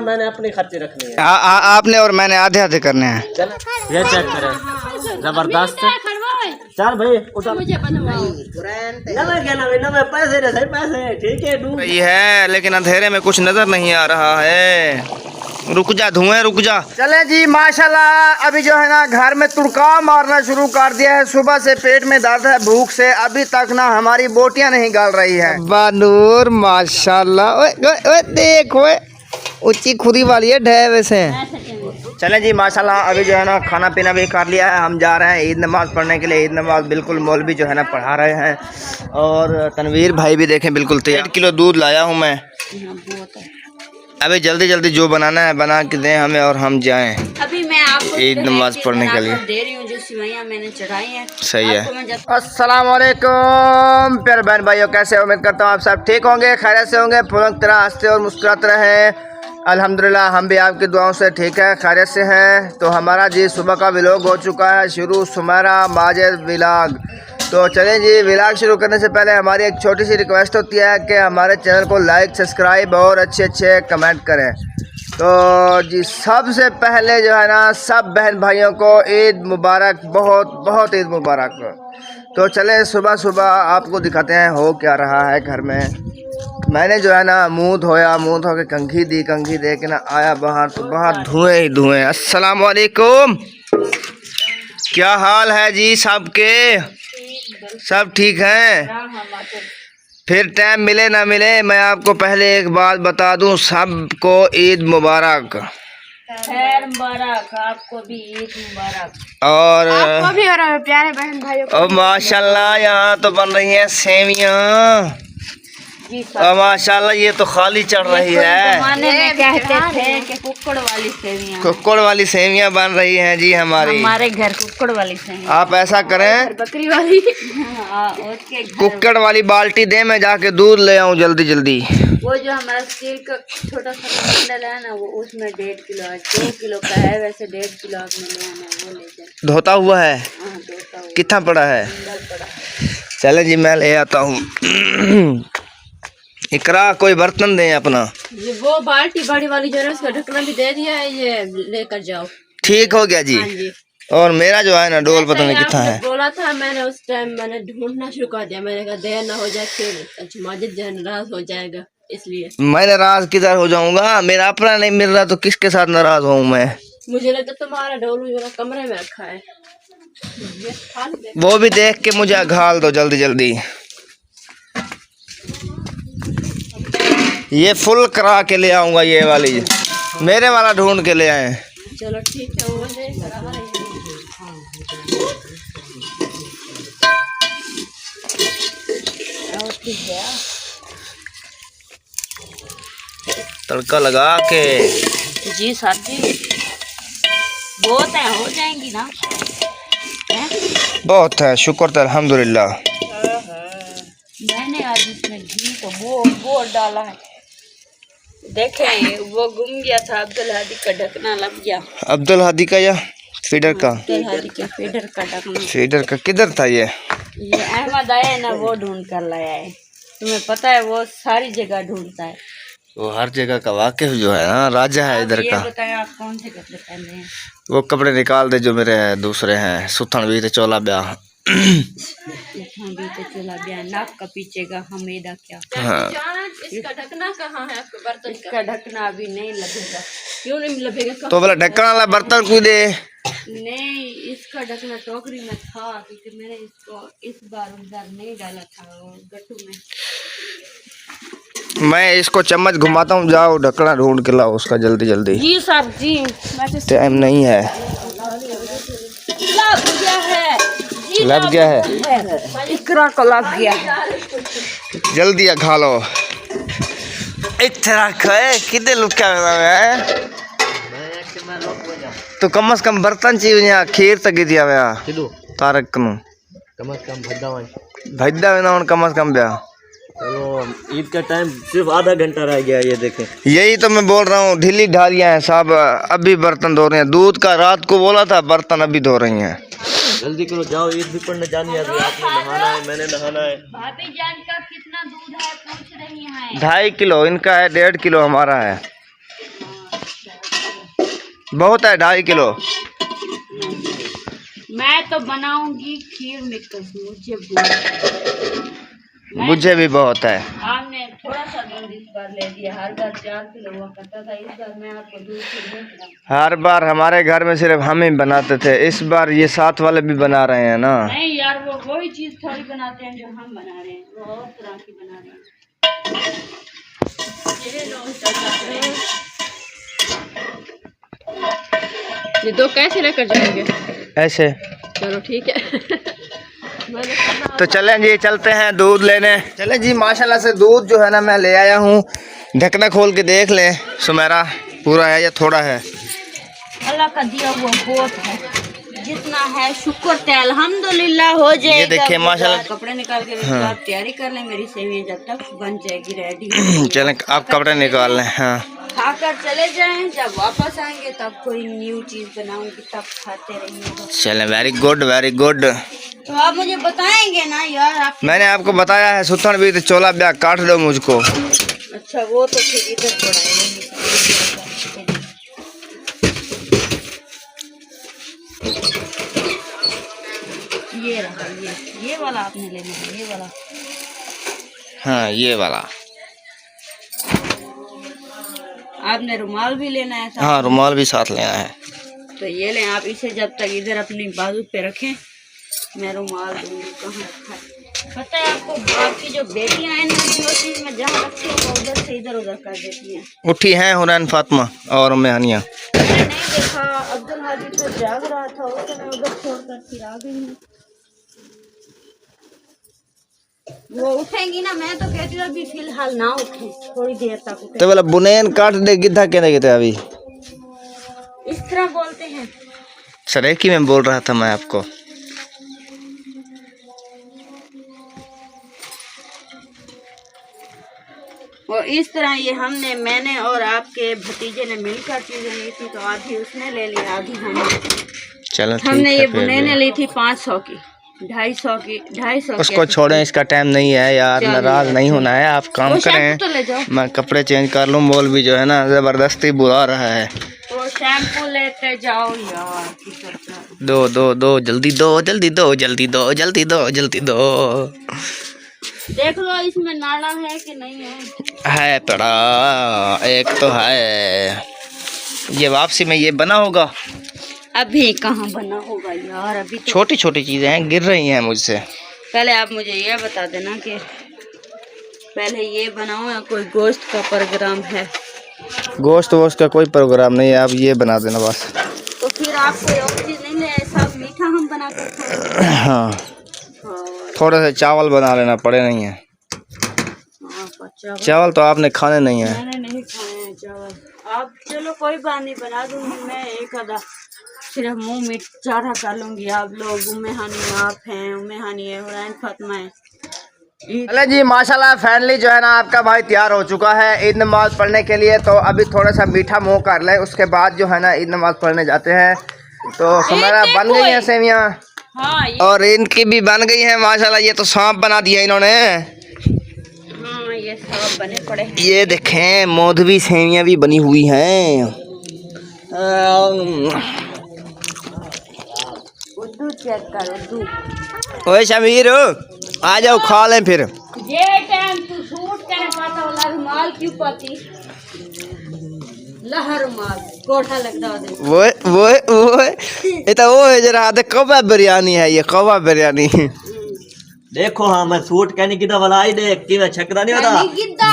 मैंने अपने खर्चे रखने हैं। आपने और मैंने आधे आधे करने हैं। ये चेक करें, जबरदस्त। चल भाई उठा। नवे पैसे रे, सही पैसे ठीक है। ये है लेकिन अंधेरे में कुछ नजर नहीं आ रहा है। रुक जा धुएं, रुक जा। चले जी माशाल्लाह, अभी जो है ना घर में तुड़का मारना शुरू कर दिया है। सुबह से पेट में दर्द है भूख से, अभी तक ना हमारी बोटियां नहीं गल रही है। बानूर माशाल्लाह, ओए ओए देखो, ऊंची खुदी वाली है ढे वैसे। चलें जी माशाल्लाह, अभी जो है ना खाना पीना भी कर लिया है। हम जा रहे हैं ईद नमाज़ पढ़ने के लिए। ईद नमाज़ बिल्कुल मौलवी जो है ना पढ़ा रहे हैं। और तनवीर भाई भी देखें बिल्कुल तैयार। 1 किलो दूध लाया हूँ मैं। अभी जल्दी जल्दी जो बनाना है बना के दें हमें और हम जाएं अभी मैं आपको ईद नमाज़ पढ़ने के लिए दे रही हूँ। जो सिवैयाँ मैंने चढ़ाई हैं सही है। अस्सलाम वालेकुम प्यारे बहन भाइयों, कैसे उम्मीद करता हूँ आप सब ठीक होंगे, खैरियत से होंगे, फुलक तरह हंसते और मुस्कुराते रहें। अल्हम्दुलिल्लाह हम भी आपकी दुआओं से ठीक है, खैरियत से हैं। तो हमारा जी सुबह का व्लॉग हो चुका है शुरू, सुमेरा माजिद व्लॉग। तो चलें जी, व्लॉग शुरू करने से पहले हमारी एक छोटी सी रिक्वेस्ट होती है कि हमारे चैनल को लाइक, सब्सक्राइब और अच्छे अच्छे कमेंट करें। तो जी सबसे पहले जो है ना सब बहन भाइयों को ईद मुबारक, बहुत बहुत ईद मुबारक। तो चले सुबह सुबह आपको दिखाते हैं हो क्या रहा है घर में। मैंने जो है ना मुंह धोया, मुंह धो के कंघी दी, कंघी दे के ना आया बाहर तो बाहर धुएं ही धुएं। अस्सलाम वालेकुम, क्या हाल है जी सबके? सब ठीक हैं? फिर टाइम मिले ना मिले, मैं आपको पहले एक बात बता दूं, सबको ईद मुबारक। खैर मुबारक, आपको भी ईद मुबारक। और आपको भी और प्यारे बहन भाइयों को। माशाल्लाह यहाँ तो बन रही हैं सेवियाँ। और माशाल्लाह ये तो खाली चढ़ रही है। जमाने में कहते थे कि कुक्कड़ वाली सेवियाँ, कुक्कड़ वाली सेवियाँ बन रही हैं जी हमारे घर कुक्कड़ वाली सेवियाँ। आप ऐसा करें, बकरी वाली कुक्कड़ वाली बाल्टी दे, मैं जाके दूध ले आऊँ जल्दी जल्दी। वो जो हमारा स्टील का छोटा सा बंडल है ना, वो उसमें 1.5 किलो है, 2 किलो का है वैसे, 1.5 किलो आपने ले आना, वो ले जाए। धोता हुआ है? हाँ धोता हुआ कितना पड़ा है? पड़ा। चले जी मैं ले आता हूँ। इकरा कोई बर्तन दें अपना। वो बाल्टी बड़ी वाली जो है उसका ढक्कन भी दे दिया है, ये लेकर जाओ। ठीक हो गया जी। हाँ जी। और मेरा जो है ना डोल पता नहीं कितना है। बोला था मैंने उस टाइम, मैंने ढूंढना शुरू कर दिया। मैंने कहा देर ना हो जाए फिर माजिद जो है नाराज हो जाएगा, इसलिए। मैं नाराज किधर हो जाऊंगा, मेरा अपना नहीं मिल रहा तो किसके साथ नाराज हूँ मैं? मुझे लगता तुम्हारा डोलू जो कमरे में रखा है, वो भी देख के मुझे घाल दो जल्दी जल्दी। ये फुल करा के ले आऊंगा, ये वाली मेरे वाला ढूंढ के ले आए। चलो ठीक है, वो तड़का लगा के। जी साहब जी, बहुत है, हो जाएंगी ना? बहुत है, शुक्र तो अल्हम्दुलिल्लाह। मैंने आज इसमें घी तो वो डाला है। देखें वो गुम गया था, अब्दुल हादी का ढकना लग गया। अब्दुल हादी का या फीडर का? अब्दुल हादी के फीडर का ढकना। फीडर का किधर था ये? अहमद आया ना, वो ढूंढ कर लाया है। तुम्हें पता है वो सारी जगह ढूंढता है, वो हर जगह का वाकिफ जो है ना, राजा है इधर का। बताएं आप कौन से कपड़े पहने हैं? वो कपड़े निकाल दे जो मेरे दूसरे हैं। सुथन भी तो चोला ब्याह। नाक का पीछे का हमेदा क्या? हाँ। इसका ढकना कहाँ है आपके बर्तन का? ढकना अभी नहीं लगेगा। क्यों नहीं लगेगा? तो बोला ढक्कन वाला बर्तन कोई दे। नहीं, इसका ढकना टोकरी में था, क्योंकि मैंने इसको इस बार उधर नहीं डाला था गट्टू में। मैं इसको चम्मच घुमाता हूँ, जाओ ढक्कना ढूंढ के लाओ उसका जल्दी जल्दी। जी साहब जी, टाइम नहीं है। लग गया है, इकरा को लग गया है। जल्दी खा लो। इतने रख कितने लुक्या है तो कम से कम बर्तन चाहिए, खीर तक दिया हुआ तारक कम से कम भद्दा कम से कम ब्याह। चलो ईद का टाइम सिर्फ आधा घंटा रह गया, ये देखें। यही तो मैं बोल रहा हूँ, ढीली ढालियाँ हैं साहब, अभी बर्तन धो रहे हैं। दूध का रात को बोला था, बर्तन अभी धो रही हैं। जल्दी करो, जाओ ईद भी पढ़ने जानी है। अभी आपने नहाना है, मैंने नहाना है। भाभी जान का कितना दूध है पूछ रही हैं? 2.5 किलो इनका है, 1.5 किलो हमारा है। बहुत है 2.5 किलो। मैं तो बनाऊंगी खीर में मुझे भी बहुत है। आपने थोड़ा सा दूध इस बार ले लिया, हर बार 4 किलो हुआ करता था, इस बार मैं आपको दूध हर बार हमारे घर में सिर्फ हम ही बनाते थे, इस बार ये साथ वाले भी बना रहे हैं ना। नहीं यार, वो वही चीज थोड़ी बनाते हैं जो हम बना रहे हैं, वो और तरह की बना रहे हैं। ये 2 कैसे लेकर जाएंगे? ऐसे। चलो ठीक है। तो चलें जी, चलते हैं दूध लेने। चलें जी, माशाल्लाह से दूध जो है ना मैं ले आया हूँ। ढकना खोल के देख लें सुमेरा, पूरा है या थोड़ा है? अल्लाह का दिया हुआ बहुत है, जितना है शुक्र है, अल्हम्दुलिल्लाह हो जाएगा। ये देखिए माशाल्लाह। कपड़े निकाल के आप तैयारी कर लें, मेरी सेवियां जब तक बन जाएगी रेडी। चलें आप कपड़े निकाल लें। हाँ, खाकर चले जाएं, जब वापस आएंगे तब कोई न्यू चीज बनाऊंगी, तब खाते रहिएगा। चलें, वेरी गुड वेरी गुड। तो आप मुझे बताएंगे ना यार? आप मैंने आपको बताया है सुथन भी तो चोला ब्याह काट दो मुझको। अच्छा, वो तो फिर इधर पड़ा है। ये रहा, ये वाला आपने लेना है, ये वाला। हाँ, ये वाला। आपने रुमाल भी लेना है साथ? हाँ, रुमाल भी साथ लेना है। तो ये लें आप, इसे जब तक इधर अपनी बाजू पे रखें, मैं रुमाल दूंगी। कहाँ रखा है पता है आपको? आपकी जो बेटियां हैं ना, जो चीज में जहाँ रखती हूँ वो उधर से इधर उधर कर देती हैं। उठी हैं हुरैन फातिमा और उम्मे हानिया। मैंने नहीं देखा, अब्दुल हादी तो जाग रहा था, उसे मैं उधर छोड़कर फिर आ गई हूँ। वो उठेंगी ना, मैं तो कहती हूँ अभी फिलहाल ना उठे, थोड़ी देर तक उठे। तो बोला बुनेन काट दे गिद्धा कहते अभी इस तरह बोलते हैं। सरेकी में बोल रहा था मैं आपको। और इस तरह ये मैंने और आपके भतीजे ने मिलकर चीजें ली थी, तो आधी उसने ले ली, आधी हमने। चलो हमने ये बुनेने ली थी 500 की, 250 की। उसको छोड़ें, इसका टाइम नहीं है यार, नाराज नहीं होना है। आप काम करें, तो ले जाओ। मैं कपड़े चेंज कर लूँ। मॉल भी जो है ना जबरदस्ती बुला रहा है। तो शैम्पू लेते जाओ यार। दो दो दो जल्दी दो, जल्दी दो, जल्दी दो, जल्दी दो, जल्दी दो। देख लो इसमें नाला है कि नहीं है पड़ा, एक तो है। ये वापसी में ये बना होगा। अभी कहाँ बना होगा यार, अभी तो छोटी छोटी चीजें हैं, गिर रही हैं मुझसे। पहले आप मुझे ये बता देना कि पहले ये बनाओ या कोई गोश्त का प्रोग्राम है? गोश्त वोश्त का कोई प्रोग्राम नहीं है, आप ये बना देना बस। तो फिर आप कोई और चीज नहीं ले, सब मीठा हम बना कर खाएंगे। हाँ, थोड़े से चावल बना लेना, पड़े नहीं है। चावल तो आपने खाने नहीं है। मैंने नहीं खाए हैं चावल। आप चलो कोई बात नहीं, बना दूंगी मैं एक आधा, सिर्फ मुंह में चारा कर लूंगी। आप लोग उम्मे हानी, आप हैं उम्मे हानी है, हुरैन फातिमा है। चले जी, माशाल्लाह फाइनली जो है ना आपका भाई तैयार हो चुका है ईद नमाज पढ़ने के लिए। तो अभी थोड़ा सा मीठा मुँह कर ले, उसके बाद जो है ना ईद नमाज पढ़ने जाते हैं। तो हमारा बन गई है सेवियाँ। हाँ, और इनकी भी बन गई है माशाल्लाह। ये तो सांप बना दिया इन्होंने। हाँ, ये सब बने पड़े हैं। ये देखें मौधवी सेवियाँ भी बनी हुई हैं। उर्दू चेक कर, उर्दू। ओए शमीर आ जाओ, खा लें फिर। ये टाइम तू सूट करे पाता वाला रुमाल क्यों पाती? लहर रुमाल कोठा लगता है। वो ये तो वो है जरा आधे कौवा बिरयानी है, ये कौवा बिरयानी। देखो हाँ, मैं सूट कहने की वाला आई देख कि मैं छकदा नहीं होता।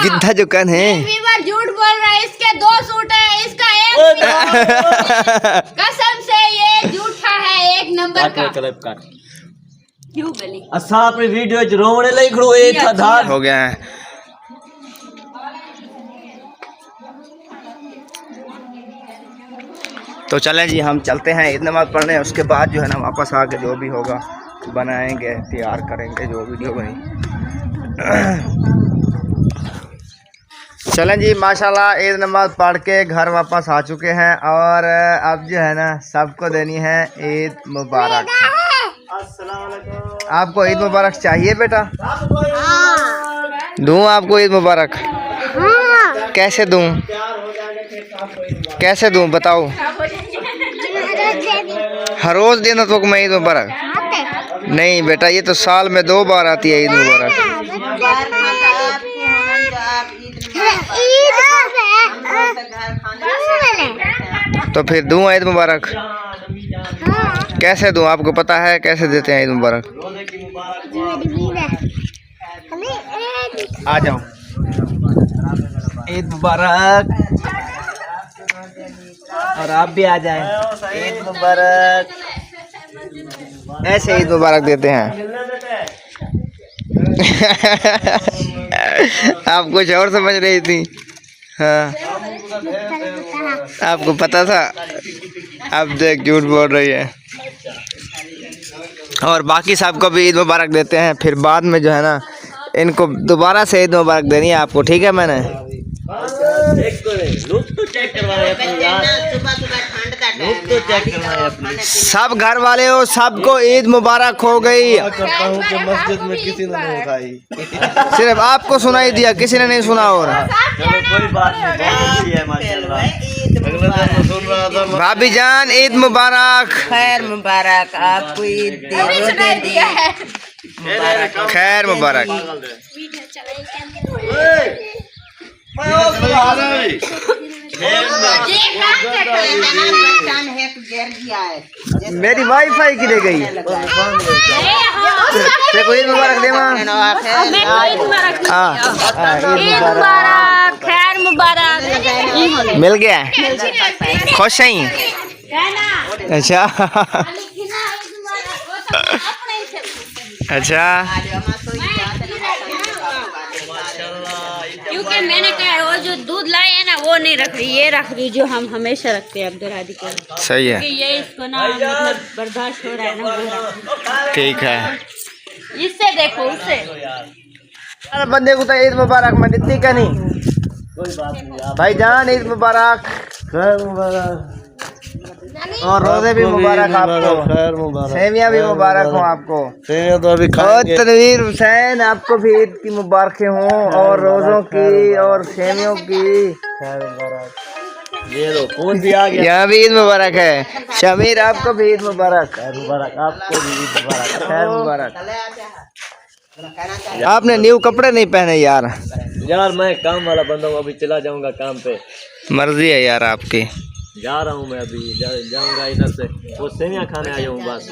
गिद्धा जो कन है झूठ बोल रहा है, इसके 2 सूट है, इसका एक कसम से ये झूठा है, 1 नंबर का। क्यों गली असा अपनी वीडियो च रोवणे लई खड़ो, एक आधार हो गया है। तो चलें जी, हम चलते हैं ईद नमाज पढ़ने। उसके बाद जो है ना वापस आके जो भी होगा बनाएंगे, तैयार करेंगे जो वीडियो बनी। चलें जी, माशाल्लाह ईद नमाज पढ़ के घर वापस आ चुके हैं। और अब जो है ना सबको देनी है ईद मुबारक। आपको ईद मुबारक चाहिए बेटा? दूँ आपको ईद मुबारक? कैसे दूँ? कैसे दूं बताओ? हर रोज देना तो मैं ईद मुबारक? नहीं बेटा, ये तो साल में 2 बार आती है ईद मुबारक। तो फिर दूं ईद मुबारक? कैसे दूं? आपको पता है कैसे देते हैं ईद मुबारक? आ जाओ। ईद मुबारक। और आप भी आ जाएं। ईद मुबारक। ऐसे ईद मुबारक देते हैं। आप कुछ और समझ रही थी? हाँ, आपको पता था? आप देख झूठ बोल रही है। और बाकी सबको भी ईद मुबारक देते हैं। फिर बाद में जो है ना, इनको दोबारा से ईद मुबारक देनी है आपको, ठीक है? मैंने सब घर वाले हो, सबको ईद मुबारक हो गई। मस्जिद में किसी ने नहीं उठाई, सिर्फ आपको सुनाई दिया, किसी ने नहीं सुना। और कोई बात नहीं है माशाल्लाह। अगले दिन मैं सुन रहा था। भाभी जान ईद मुबारक। खैर मुबारक आपको, ईद दिया है। खैर मुबारक। मेरी वाईफाई की ले गई। देखो ईद मुबारक दे मां। ईद मुबारक, खैर मुबारक। मिल गया? खुश हैं? अच्छा अच्छा। क्योंकि मैंने कहा वो जो दूध लाए है ना, वो नहीं रख रही, ये रख रही जो हम हमेशा रखते हैं अब्दुल हादी के। सही है। ये इसको ना मतलब बर्दाश्त हो रहा है ना, वो ठीक है। इससे देखो उससे। बंदे को तो ईद मुबारक मैं देती क्या नहीं? भाई जान ईद मुबारक। खैर मुबारक। और रोजे भी मुबारक आपको। खैर मुबारक। सेवियां भी मुबारक हो आपको। सेवियां तो अभी और खाएंगे। तनवीर हुसैन आपको भी ईद की मुबारकें हों, और रोजों की और सेवियों की। खैर मुबारक। ये लो फोन भी आ गया। यहाँ भी ईद मुबारक है। शमीर आपको भी ईद मुबारक। खैर मुबारक आपको भी ईद मुबारक। खैर मुबारक। आपने न्यू कपड़े नहीं पहने यार? यार मैं काम वाला बंदा हूँ, अभी चला जाऊंगा काम पे। मर्जी है यार आपकी। जा रहा हूँ मैं अभी, जाऊंगा इधर से, वो सेवियां खाने आया हूँ बस।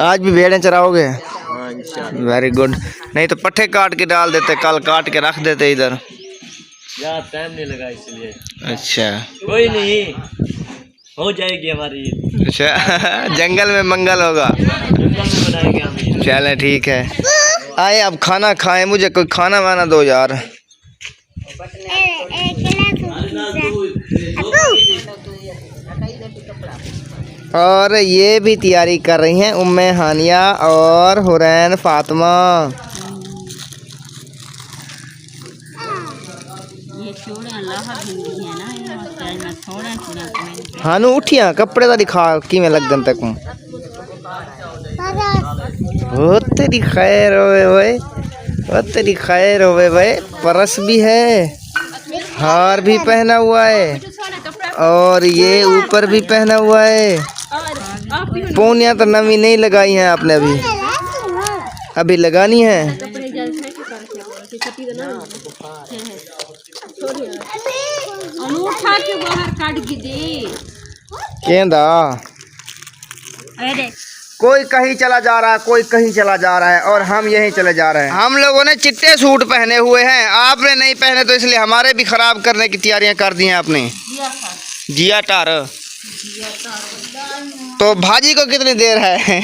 आज भी भेड़ें चराओगे? हाँ इंशाल्लाह। Very good. नहीं तो पट्टे काट के डाल देते, कल काट के रख देते इधर। यार टाइम नहीं लगा इसलिए। अच्छा कोई नहीं, हो जाएगी हमारी ईद। अच्छा जंगल में मंगल होगा। जंगल में बनाएंगे हम ईद। चले ठीक है। आए अब खाना खाएं, मुझे कोई खाना वाना दो यार। और ये भी तैयारी कर रही हैं उम्मे हानिया और हुरैन फातिमा। ये छोड़े अल्लाह भिंडी है ना, ये मैं छोड़े हानू उठिया कपड़े का दिखा कि में लगन तक वो तेरी खैर होवे भाई, वो तेरी खैर होवे भाई। परस भी है, हार भी पहना हुआ है, और ये ऊपर भी पहना हुआ है। पोनिया तो नवी नहीं लगाई हैं आपने अभी लगानी है। उठा के बाहर काट दी। केंदा कोई कहीं चला जा रहा है, कोई कहीं चला जा रहा है, और हम यहीं चले जा रहे हैं। हम लोगों ने चिट्टे सूट पहने हुए हैं, आपने नहीं पहने, तो इसलिए हमारे भी खराब करने की तैयारियां कर दी हैं आपने। जिया टार तो भाजी को कितनी देर है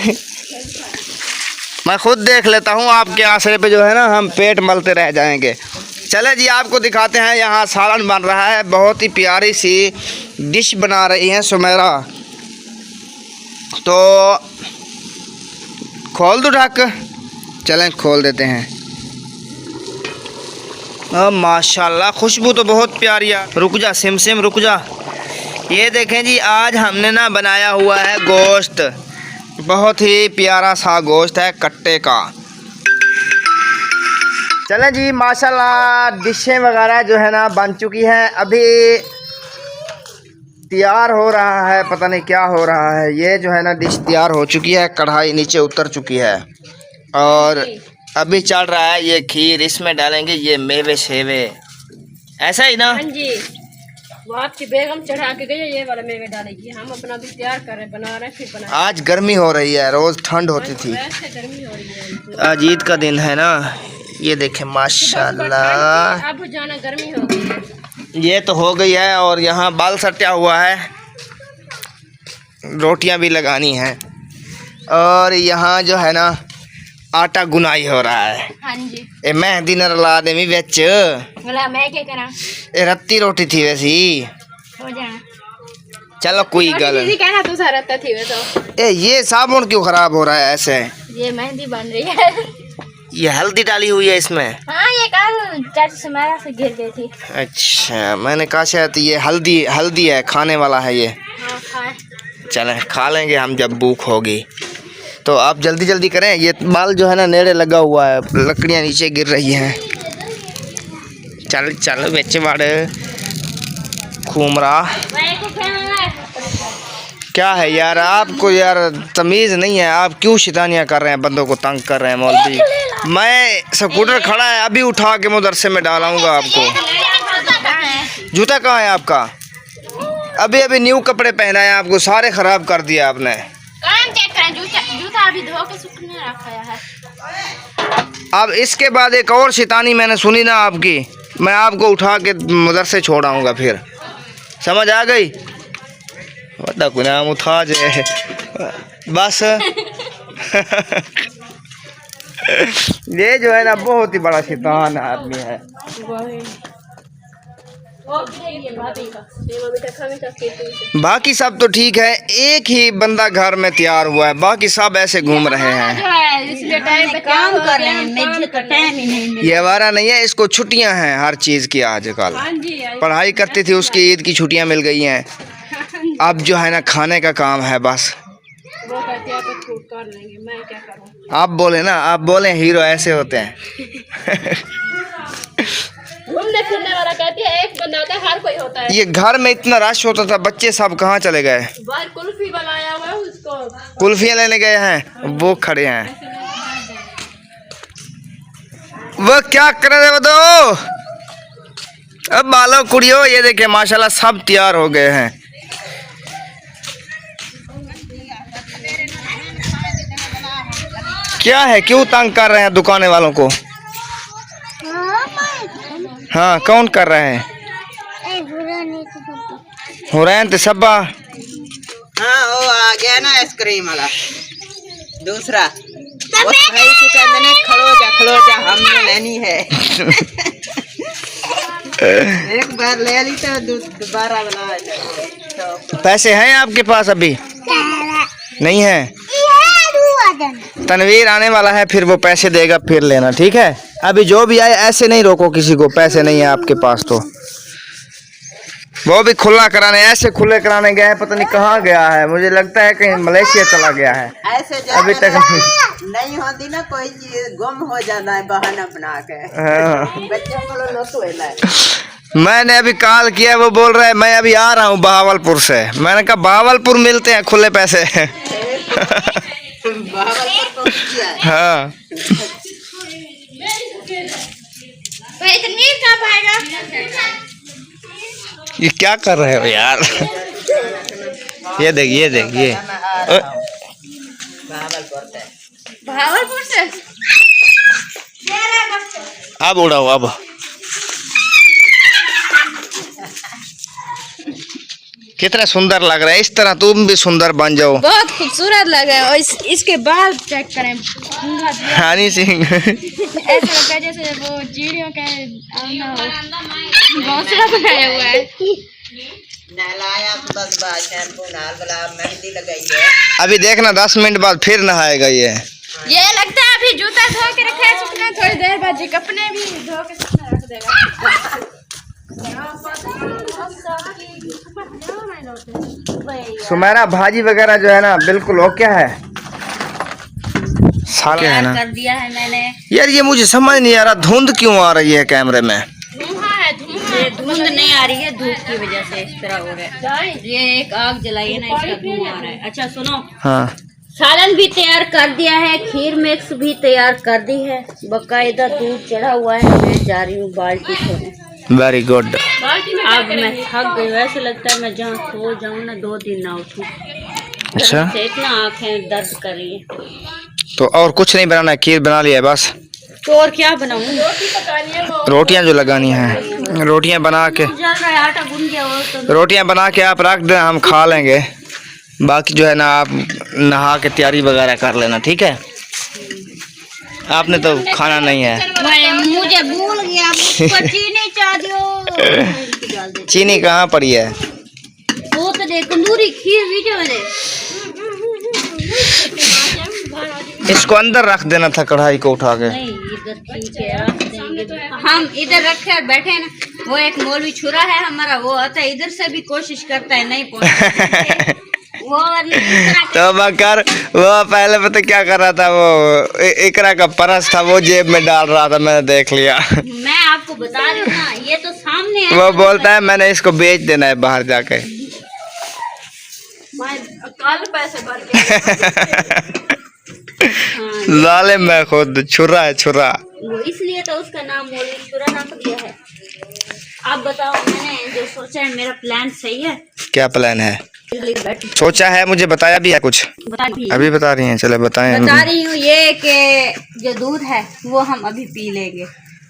मैं खुद देख लेता हूँ, आपके आसरे पे जो है ना हम पेट मलते रह जाएंगे। चले जी आपको दिखाते हैं, यहाँ सालन बन रहा है, बहुत ही प्यारी सी डिश बना रही हैं सुमेरा। तो खोल दो ढक, चलें खोल देते हैं। माशाल्लाह खुशबू तो बहुत प्यारी है। रुक जा सिम सिम रुक जा। ये देखें जी, आज हमने ना बनाया हुआ है गोश्त, बहुत ही प्यारा सा गोश्त है कट्टे का। चलें जी माशाल्लाह डिशें वगैरह जो है ना बन चुकी हैं। अभी तैयार हो रहा है, पता नहीं क्या हो रहा है। ये जो है ना डिश तैयार हो चुकी है, कढ़ाई नीचे उतर चुकी है और अभी चल रहा है ये खीर। इसमें डालेंगे ये मेवे शेवे, ऐसा ही ना? हाँ जी, वो आपकी बेगम चढ़ा के गई, ये वाला मेवे डालेगी। हम अपना भी तैयार कर रहे, बना रहे, फिर बना। आज गर्मी हो रही है, रोज ठंड होती थी, वैसे गर्मी हो रही है। आज ईद का दिन है ना। ये देखें माशाल्लाह, अब जाना गर्मी हो गई है। ये तो हो गई है और यहाँ बाल सटा हुआ है, रोटियां भी लगानी हैं और यहाँ जो है ना आटा गुनाई हो रहा है। हाँ जी, ए मेहंदी न रला दे मी विच, बोला मैं क्या करा, ए रत्ती रोटी थी वैसी। हो जाना। चलो कोई गल दीदी कहना तू सारा थी वे तो। ए ये साबुन क्यों खराब हो रहा है ऐसे? ये मेहंदी बन रही है। ये हल्दी डाली हुई है इसमें? हाँ, ये कल चाची सुमेरा से गिर गई थी। अच्छा, मैंने कहा शायद ये हल्दी है, खाने वाला है ये। हाँ, खाए। चलें खा लेंगे हम जब भूख होगी। तो आप जल्दी जल्दी करें, ये बाल जो है ना नेड़े लगा हुआ है, लकड़ियाँ नीचे गिर रही हैं। चल चल बेचे बाड़े खूमरा क्या है यार, आपको यार तमीज़ नहीं है, आप क्यों शैतानियाँ कर रहे हैं, बंदों को तंग कर रहे हैं मौलवी। मैं स्कूटर खड़ा है, अभी उठा के मदरसे में डालाऊंगा आपको। जूता कहाँ है आपका? अभी अभी न्यू कपड़े पहना है आपको, सारे ख़राब कर दिया आपने। जूता अभी धो के सूखने रखा है। अब इसके बाद एक और शैतानी मैंने सुनी ना आपकी, मैं आपको उठा के मदरसे छोड़ाऊंगा फिर, समझ आ गई? बता को नाम उठा जाए बस। ये जो है ना बहुत ही बड़ा शैतान आदमी है। बाकी सब तो ठीक है, एक ही बंदा घर में तैयार हुआ है, बाकी सब ऐसे घूम रहे हैं। काम कर रहे हैं, मुझे तो टाइम ही नहीं मिला। ये हमारा नहीं है, इसको छुट्टियां हैं हर चीज़ की आजकल। पढ़ाई करती थी, उसकी ईद की छुट्टियां मिल गई हैं। अब जो है ना खाने का काम है बस। वो कहते हैं तो खूब कर लेंगे, मैं क्या करूं? आप बोले ना, आप बोले हीरो ऐसे होते हैं। घूमने फिरने वाला कहती है एक बंदा होता है, हर कोई होता है। ये घर में इतना रश होता था, बच्चे सब कहाँ चले गए? बाहर कुल्फी वाला आया हुआ है, उसको कुल्फियाँ लेने गए हैं, वो खड़े हैं। वो क्या कर रहे वो दो? अब बालो कुड़ियो, ये देखे माशाल्लाह सब तैयार हो गए हैं। क्या है, क्यों तंग कर रहे हैं दुकाने वालों को? हाँ, कौन कर रहे हैं? हो रहे हैं तो सब। हाँ, वो आ गया ना आइसक्रीम वाला दूसरा। उस भाई को कहते हैं खड़ो जा हमने लेनी है। एक बार ले ली तो दोबारा बना। पैसे हैं आपके पास? अभी नहीं है। तनवीर आने वाला है, फिर वो पैसे देगा, फिर लेना, ठीक है? अभी जो भी आए ऐसे नहीं रोको किसी को, पैसे नहीं है आपके पास तो। वो भी खुला कराने, ऐसे खुले कराने गए हैं, पता नहीं कहाँ गया है, मुझे लगता है कहीं मलेशिया चला गया है। ऐसे अभी तक नहीं होती ना, कोई चीज गुम हो जाना है बहाना बना के। हाँ। बच्चों को मैंने अभी कॉल किया, वो बोल रहा है मैं अभी आ रहा हूँ बहावलपुर से। मैंने कहा बहावलपुर मिलते हैं खुले पैसे। हाँ, ये क्या कर रहे हो यार? ये देख भावलपुर से अब उड़ाओ अब। कितना सुंदर लग रहा है, इस तरह तुम भी सुंदर बन जाओ। बहुत खूबसूरत लग रहा है। और इसके बाल चेक करें, हनी सिंह। ऐसा लगता है जैसे वो चिड़ियों का घोंसला बनाया हुआ है। नहलाया तो बस शैम्पू नाल वाला मेहंदी लगाई है। अभी देखना 10 मिनट बाद फिर नहाएगा ये लगता है अभी जूता धो के रखा है सूखना, थोड़ी देर बाद जी कपड़े भी धो के सूखना रख देगा। सुमेरा भाजी वगैरह जो है ना बिल्कुल ओके है, सारा है ना कर दिया है मैंने। यार। ये मुझे समझ नहीं आ रहा, धुंध क्यों आ रही है कैमरे में? धुआं है, धुआं ये धुंध नहीं आ रही है, धूप की वजह से इस तरह हो रहा है। ये एक आग जलाई है ना, इसका धुआं आ रहा है। अच्छा सुनो, हाँ सालन भी तैयार कर दिया है, खीर मिक्स भी तैयार कर दी है, बकायदा दूध चढ़ा हुआ है। मैं जा रही हूँ बाल्टी खोलने। Very good. अब मैं थक गई, वैसे लगता है मैं जहाँ सो जाऊँ ना 2 दिन ना उठूँ। अच्छा, इतना आँखें दर्द कर रही है। तो और कुछ नहीं बनाना है, खीर बना लिया है बस। तो और क्या बनाऊँ? रोटियां जो लगानी है, रोटियां बना के, जल रहा है, आटा गूंद गया हो तो रोटियां बना के आप रख दें, हम खा लेंगे। बाकी जो है ना आप नहा के तैयारी वगैरह कर लेना, ठीक है? आपने तो खाना नहीं है। मुझे भूल गया, मुझको चीनी चाह दो। चीनी कहाँ पड़ी है? वो तो देख तंदूरी खीर भी जो है। इसको अंदर रख देना था, कढ़ाई को उठा के। नहीं इधर ठीक है, रख देंगे। हम इधर रखे और बैठे हैं ना। वो एक मौलवी छुरा है हमारा, वो आता है इधर से भी कोशिश करता है, नहीं पहुंचता। वो तो बकर वो पहले पता क्या कर रहा था, वो इकरा का परस था, वो जेब में डाल रहा था, मैंने देख लिया। मैं आपको बता रही हूँ ना, ये तो सामने है। वो बोलता है मैंने इसको बेच देना है बाहर जाके। कल पैसे भर के लाले मैं खुद छुरा है, छुरा। वो इसलिए तो उसका नाम मौलवी छुरा रख दिया है। आप बताओ, मैंने जो सोचा है मेरा प्लान सही है? क्या प्लान है? सोचा है, मुझे बताया भी है कुछ? अभी बता रही हैं? चले बताएं। बता रही हूँ ये कि जो दूध है वो हम अभी पी लेंगे।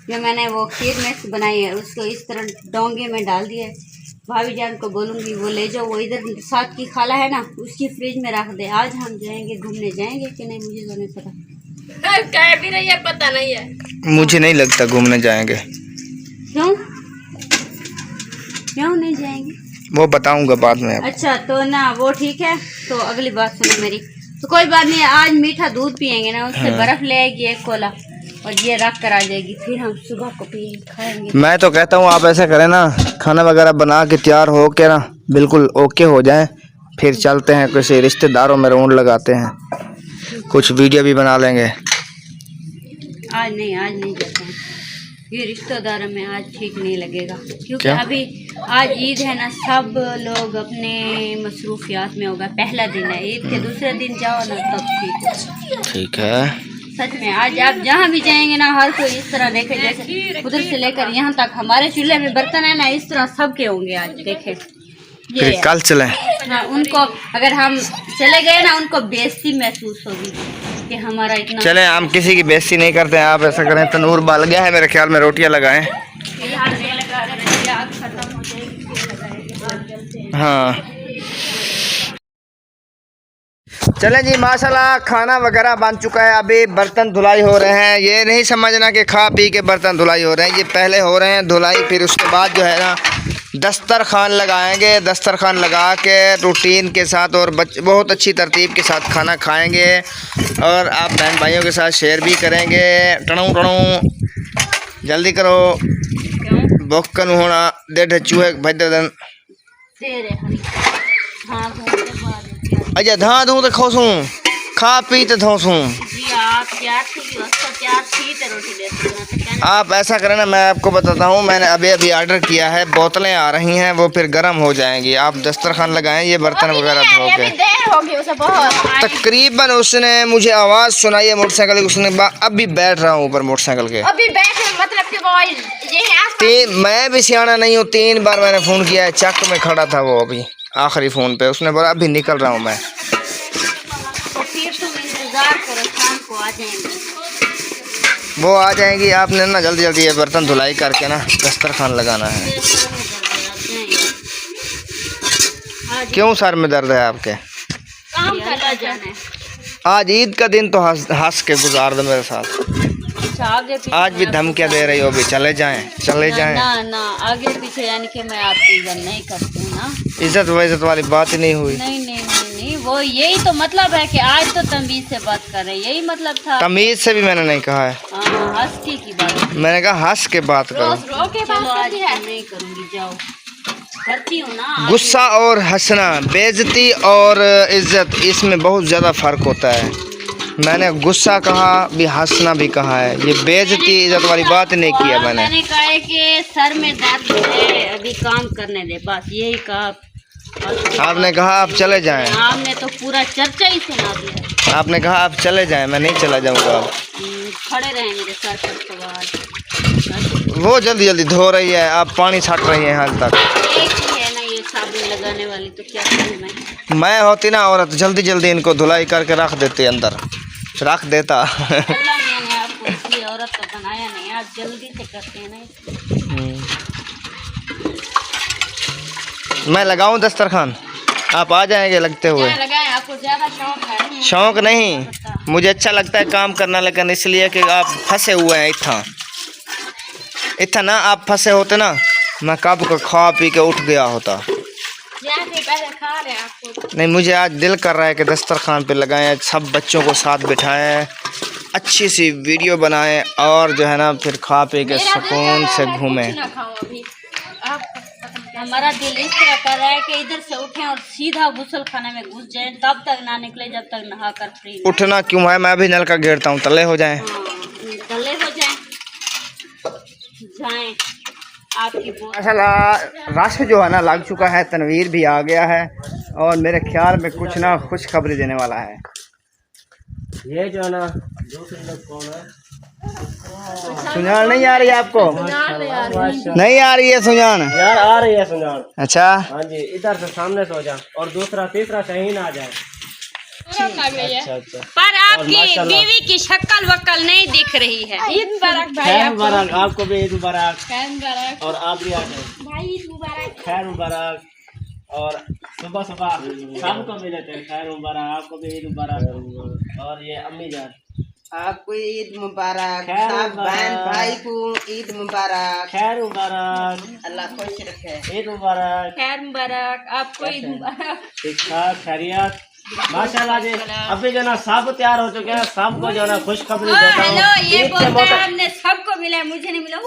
जो मैंने वो खीर मिक्स बनाई है उसको इस तरह डोंगे में डाल दिया है। भाभी जान को बोलूँगी वो ले जाओ, वो इधर साथ की खाला है ना, उसकी फ्रिज में रख दे। आज हम जाएंगे घूमने, जाएंगे कि नहीं मुझे तो नहीं पता। कह भी नहीं है, पता नहीं है। मुझे नहीं लगता घूमने जाएंगे। क्यों क्यों नहीं जाएंगे? वो बताऊंगा बाद में। अच्छा तो ना वो ठीक है। तो अगली बात सुनो मेरी, तो कोई बात नहीं, आज मीठा दूध पियेंगे ना, उससे बर्फ ले आएगी 1 कोला और ये रख कर आ जाएगी, फिर हम सुबह को पियेंगे, खाएंगे। मैं तो कहता हूँ आप ऐसा करें ना, खाना वगैरह बना के तैयार हो के ना बिल्कुल ओके हो जाए, फिर चलते हैं किसी रिश्तेदारों में राउंड लगाते हैं, कुछ वीडियो भी बना लेंगे। आज नहीं जाते हैं, ये रिश्तेदारों में आज ठीक नहीं लगेगा, क्योंकि क्या? अभी आज ईद है ना, सब लोग अपने मसरूफियात में होगा। पहला दिन है ईद के, दूसरे दिन जाओ ना तब ठीक है। सच में आज आप जहाँ भी जाएंगे ना, हर कोई इस तरह देखे, जैसे उधर से लेकर यहाँ तक हमारे चूल्हे में बर्तन है ना, इस तरह सबके होंगे आज। देखे फिर कल चलें। हाँ, उनको अगर हम चले गए ना, उनको बेइज्जती महसूस होगी कि हमारा इतना। चलें, हम किसी की बेइज्जती नहीं करते हैं। आप ऐसा करें, तनूर बाल गया है मेरे ख्याल में, रोटियां लगाएं। हाँ चलें जी, माशाल्लाह खाना वगैरह बन चुका है। अभी बर्तन धुलाई हो रहे हैं। ये नहीं समझना कि खा पी के बर्तन धुलाई हो रहे हैं, ये पहले हो रहे हैं धुलाई, फिर उसके बाद जो है ना दस्तरखान लगाएंगे। दस्तरखान लगा के रूटीन के साथ और बहुत अच्छी तरतीब के साथ खाना खाएंगे और आप बहन भाइयों के साथ शेयर भी करेंगे। टणू टणू जल्दी करो, बोकन होना डेढ़ चूहे भजन। अच्छा धा दूँ तो खोसूँ, खा पी तो धोसूँ। आप ऐसा करें ना, मैं आपको बताता हूँ, मैंने अभी ऑर्डर किया है, बोतलें आ रही हैं, वो फिर गर्म हो जाएंगी। आप दस्तरखान लगाएं, ये बर्तन वगैरह धो के। तकरीबन उसने मुझे आवाज़ सुनाई है मोटरसाइकिल की, उसने अभी बैठ रहा हूँ ऊपर मोटरसाइकिल के। अभी बैठे मतलब कि मैं भी सियाना नहीं हूँ, 3 बार मैंने फ़ोन किया है, चक में खड़ा था वो अभी आखिरी फ़ोन पे, उसने बोला अभी निकल रहा हूँ मैं। तो फिर तुम इंतजार करो, शाम को आ जाएंगे। वो आ जाएंगी। आपने ना जल्दी जल्दी ये बर्तन धुलाई करके ना दस्तरखान लगाना है। क्यों सर में दर्द है आपके? काम करना जाना है। आज ईद का दिन तो हंस के गुजार दो मेरे साथ। आज भी धमकियाँ दे रही हो, भी चले जाएं चले जाएं। ना ना आगे पीछे यानी कि मैं आपकी इज्जत नहीं करती हूँ ना। इज्जत वाली बात ही नहीं हुई। नहीं, वो यही तो मतलब है कि आज तो तमीज से बात कर रहे, यही मतलब था। तमीज से भी मैंने नहीं कहा है, हंस की बात। मैंने कहा हंस के बात करो। नहीं करूँगी, जाओ करती हूँ ना। गुस्सा और हंसना, बेइज्जती और इज्जत, इसमें बहुत ज़्यादा फ़र्क होता है। मैंने गुस्सा कहा भी, हंसना भी कहा है। ये बेइज्जती इज्जत वाली बात नहीं किया मैंने कहा है कि सर में दर्द है, अभी काम करने दे, बस यही कहा। आपने कहा आप चले जाएं। आपने तो पूरा चर्चा ही सुना दिया। आपने कहा आप चले जाएं, मैं नहीं चला जाऊंगा। अब खड़े रहे मेरे सर पर सवार। वो जल्दी जल्दी धो रही है, आप पानी छाट रही हैं हाल तक। एक ही है ना ये साबुन लगाने वाली, तो क्या करूं मैं होती ना औरत, जल्दी जल्दी इनको धुलाई करके रख देती, अंदर रख देता। अल्लाह ने आपको इसलिए औरत तो बनाया नहीं, आप जल्दी से करते हैं ना। मैं लगाऊं दस्तरखान, आप आ जाएंगे लगते हुए। क्या लगाए, आपको ज्यादा शौक है? शौक नहीं, मुझे अच्छा लगता है काम करना, लेकिन इसलिए कि आप फंसे हुए हैं इतना ना। आप फंसे होते ना, मैं कब का खा पी के उठ गया होता। पहले खा रहे आपको। नहीं, मुझे आज दिल कर रहा है कि दस्तरखान पे लगाएं, सब बच्चों को साथ बिठाएं, अच्छी सी वीडियो बनाएं और जो है ना फिर खा पी के सुकून से घूमें। हमारा दिल इस तरह कर रहा है कि इधर से उठें और सीधा गुसल खाने में घुस जाएं, तब तक ना निकले जब तक नहा कर फ्री। उठना क्यों है, मैं भी नल का घेरता हूँ, तले हो जाएं। तले हो जाएं आपकी माशाल्लाह रश जो है ना लग चुका है, तनवीर भी आ गया है और मेरे ख्याल में कुछ ना खुशखबरी देने वाला है। ये जो है ना दूसरे लोग कौन है? सुजान नहीं आ रही है आपको? नहीं आ रही है सुजान? यार आ रही है सुजान। अच्छा हाँ जी, इधर से सामने से हो जा और दूसरा तीसरा कहीं ना आ जाए। अच्छा अच्छा। पर आपकी बीवी की शक्ल वक्ल नहीं दिख रही है। ईद मुबारक भाई। खैर मुबारक, आपको भी ईद मुबारक। खैर मुबारक। और आप भी आ जाए भाई, ईद मुबारक। खैर मुबारक। और सुबह सुबह सबको मिले थे खैर मुबारक, आपको भी ईद मुबारक। और ये अम्मी जान आपको ईद मुबारक, खैर सब बहन भाई को ईद मुबारक। खैर मुबारक, अल्लाह खुश रखे। ईद मुबारक। खैर मुबारक, आपको ईद मुबारक। ठीक ठाक खैरियत माशाल्लाह जी। अभी जो ना सब तैयार हो चुके हैं, सबको जो ना खुशखबरी देता हूँ। हेलो, ये बोलता है हमने सबको मिला है, मुझे नहीं मिला।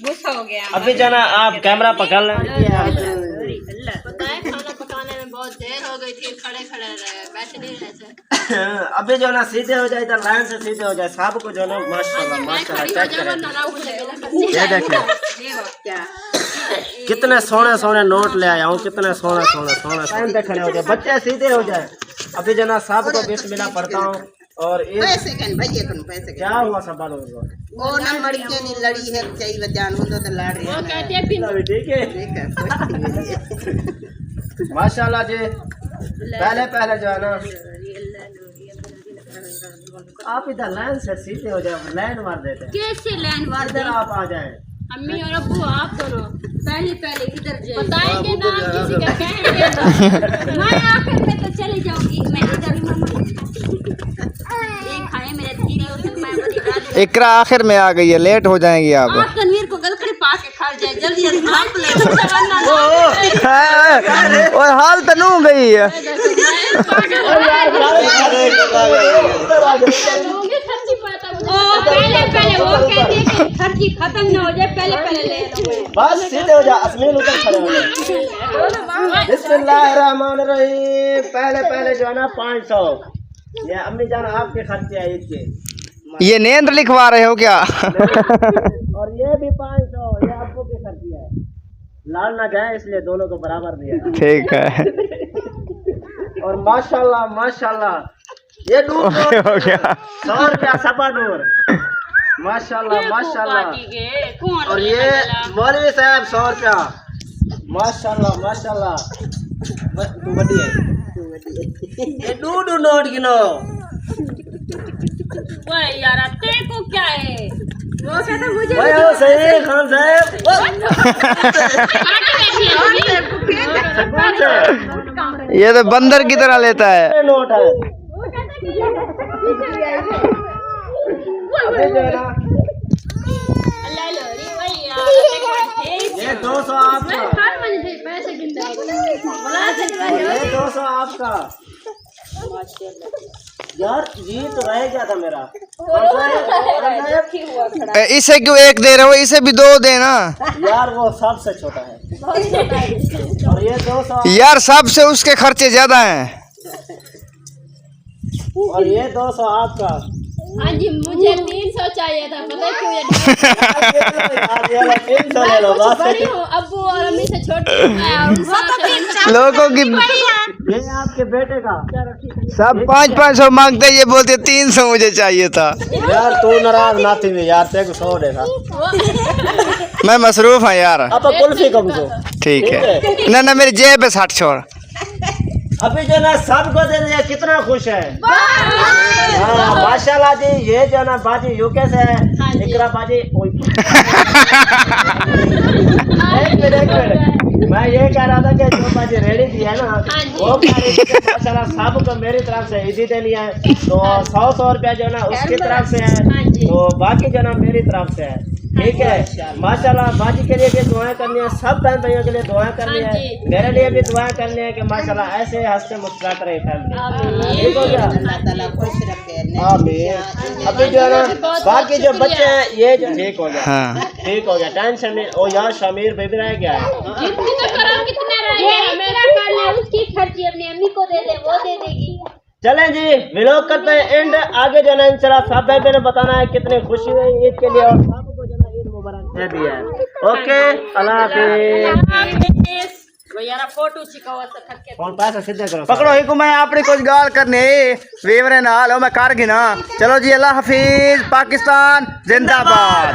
गुस्सा हो गया। अभी जो ना आप कैमरा पकड़ लें। खाना पकाने में बहुत देर हो गई थी, खड़े खड़े रहे, बैठे नहीं रहे। अभी जो ना सीधे हो जाए, इधर लाइन से सीधे हो जाए, सबको जो ना माशाल्लाह माशाल्लाह चेक करें। ये देखिए कितने सोने सोने नोट ले आया हूँ, कितने सोने सोने सोने लाइन पे खड़े हो जाए, बच्चे सीधे हो जाए। अभी जो ना सबको बिस्मिल्लाह पढ़ता हूँ। और पैसे पैसे क्या हुआ सब बालों को? वो नंबर के नहीं लड़ी है, चाहिए बजान हो तो लड़ रही है। ठीक है माशाल्लाह जी। पहले जो है ना आप इधर लाइन से सीधे हो जाए, लाइन मार देते। कैसे लाइन मार इधर आप आ जाए। अम्मी और अब्बू आप दोनों पहले इधर बताएंगे नाम किसी का कहेंगे। मैं आखिर में तो चली जाऊंगी, मैं इधर खाए मेरे धीरे। इकरा आखिर में आ गई है, लेट हो जाएंगी आप। तनवीर को गलकड़ी पा के खा जाए, जल्दी जल्दी भाग ले। और हाल तो नू गई है। पहले वो कहती है कि खर्ची खत्म न हो जाए, पहले ले लो। बस सीधे हो जा, असमीन उधर खड़े हो जाए। बिस्मिल्लाहिर्रहमानिर्रहीम। पहले जो है ना 500 ये अम्मी जान आपके खर्चे है ईद के। ये नींद लिखवा रहे हो क्या? और ये भी 500 ये आपको के खर्चे है। लाल ना जाए इसलिए दोनों को बराबर दिया। ठीक है। और माशाल्लाह माशाल्लाह ये नूर हो गया 100 रुपया सपा नूर। माशाल्लाह माशाल्लाह। और ये मौलवी साहब 100 रुपया। माशाल्लाह माशाल्लाह। तू बड़ी है। ये डू नोट गिनो। वही यार तेरे को क्या है? वो कहता मुझे वो सही खान साहब। ये तो बंदर की तरह लेता है। नोट है। ये 200 आपका। ये 200 आपका। यार ये तो रह गया था मेरा। इसे क्यों एक दे रहे हो, इसे भी 2 देना। यार वो सबसे छोटा है। और ये 200 यार सबसे उसके खर्चे ज्यादा हैं। और ये 200 आपका। हाँ जी, मुझे 300 चाहिए था, पता है क्यों? ये 300 ले लो बस। बड़ी हूँ, अब्बू और अम्मी से छोटी हूँ मैं, और उनसे लोगों की ये आपके बेटे का। सब 500 मांगते, ये बोलते 300 मुझे चाहिए था। यार तू नाराज ना थी यार, तेरे को 100 देगा। मैं मसरूफ हूँ यार। अब कुल्फी कम को। ठीक है ना ना, मेरी जेब है 60 छोड़। अभी जो ना सबको दे दिया, कितना खुश है। हाँ माशाल्लाह जी। ये जो ना बाजी यूके से है, इकरा बाजी। एक मिनट मैं ये कह रहा था कि जो बाजी रेडी थी है ना, वो माशाल्लाह सबको मेरी तरफ से इसी देनी है। तो 100 रुपया जो ना उसकी तरफ से है, तो बाकी जो ना मेरी तरफ से है। ठीक है माशाल्लाह। बाजी के लिए भी दुआएं करनी है, सब बहन भाइयों के लिए दुआएं करनी है, मेरे लिए भी दुआएं करनी है कि माशाल्लाह ऐसे हंसते मुस्कुराते रहे फैमिली। ठीक हो गया? अल्लाह ताला खुश रखे। आमीन। अभी जो है ना बाकी जो बच्चे हैं ये जो ठीक हो गया। हाँ। ठीक हो गया, टेंशन नहीं। ओ यार शमीर बेबी रह गया है। उसकी खर्ची अपनी अम्मी को दे दे, वो दे देगी। चलें जी, व्लॉग करते हैं एंड। आगे जो है इंशाल्लाह सब भाई बहने बताना है कितनी खुशी हुई ईद के लिए, और सबको जो है ईद मुबारक दे दिया है। ओके अल्लाह हाफिज़। फोटो छिकाओ थके फोन पैसा सीधे करो। पकड़ो ही को, मैं आपने कुछ गाल करने वेवरे नाल हो, मैं कर गिना। चलो जी, अल्लाह हाफिज। पाकिस्तान जिंदाबाद।